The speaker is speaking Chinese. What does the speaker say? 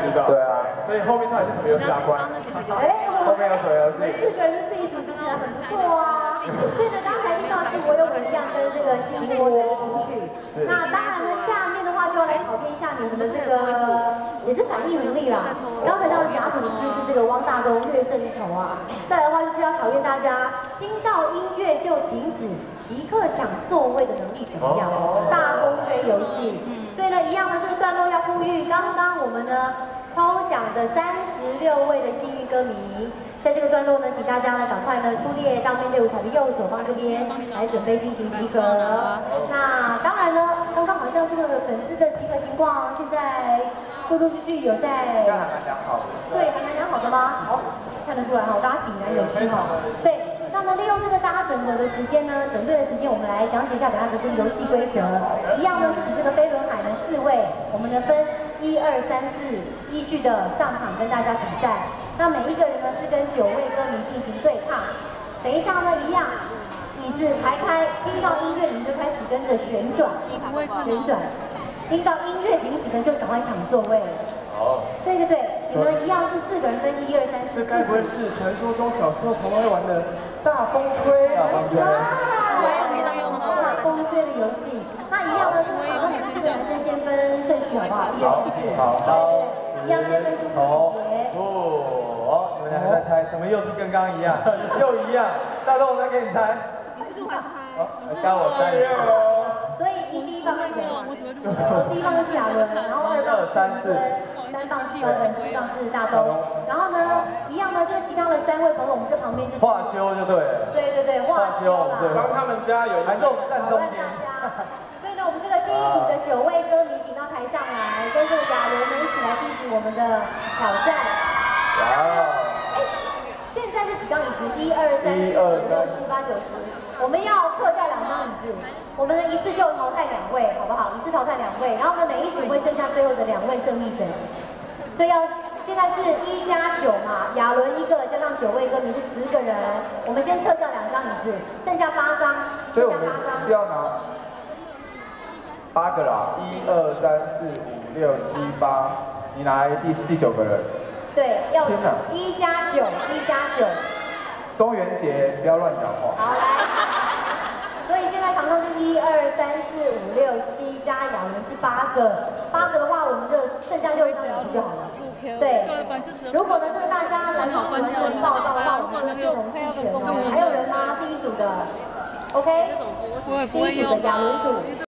知道。对啊，所以后面到底是什么游戏啊？关？后面有什么游戏？4个人是自己组织起来，很不错啊。所以呢，刚才听到是我有我一样跟这个新国的舞曲。那当然呢，下面的话就要来考验一下你们的这个也是反应能力啦。刚才到甲组斯是这个汪大东略胜一筹啊。再来的话就是要考验大家听到音乐就停止，即刻抢座位的能力怎么样？大风吹游戏。所以呢，一样的这个段落要呼吁刚刚我们呢抽奖的36位的幸运歌迷，在这个段落呢，请大家呢赶快呢出列到面对舞台的右手方这边来准备进行集合。那当然呢，刚刚好像这个粉丝的集合情况，现在陆陆续续有在，还蛮良好的。对，还蛮良好的吗？好，看得出来哈，大家井然有序哈。对。那呢，利用这个大家整合的时间呢，整队的时间，我们来讲解一下，等下这是游戏规则。一样呢是指这个飞轮海呢4位，我们呢分1、2、3、4依序的上场跟大家比赛。那每一个人呢是跟9位歌迷进行对抗。等一下呢一样，椅子排开，听到音乐你们就开始跟着旋转，旋转。听到音乐停止呢就赶快抢座位。哦，对对对，你们一样是4个人分1、2、3、4。这该不会是传说中小时候常常会玩的大风吹？大风吹。大风吹的游戏，那一样呢，就是场上你们4个男生先分顺序好不好？1、2、3、4。好。一样先分出组别。哦，你们两个在猜，怎么又是跟刚刚一样？又一样。大东，我再给你猜。你是录还是拍？好，加我3人。所以第一棒是谁？第一棒是亚伦，然后2棒是3棒是高本，4棒是大东。然后呢，一样呢，这其他的3位朋友，我们这旁边就是化修就对了。对对对，化修啦。帮他们加油，还是我们站中间。所以呢，我们这个第一组的9位歌迷请到台上来，跟这个亚伦呢一起来进行我们的挑战。哇！哎，现在是几张椅子？1、2、3、4、5、6、7、8、9、10。我们要撤掉2张椅子，我们呢一次就淘汰2位，好不好？一次淘汰2位，然后呢每一组会剩下最后的2位胜利者。所以现在是1加9嘛，亚伦1个加上9位歌迷是10个人，我们先撤掉2张椅子，剩下8张，所以我们是要拿8个啦，1、2、3、4、5、6、7、8，你拿来第9个人。对，要1加9，1加9。中元节不要乱讲话。好，来。所以现在场上是1、2、3、4、5、6、7加亚伦是8个，8个的话，我们就剩下6张椅子就好了。对。如果呢，这个大家来不及完成报道的话，我们就视同弃权哦。还有人吗？第一组的 ，OK？第一组的亚伦组。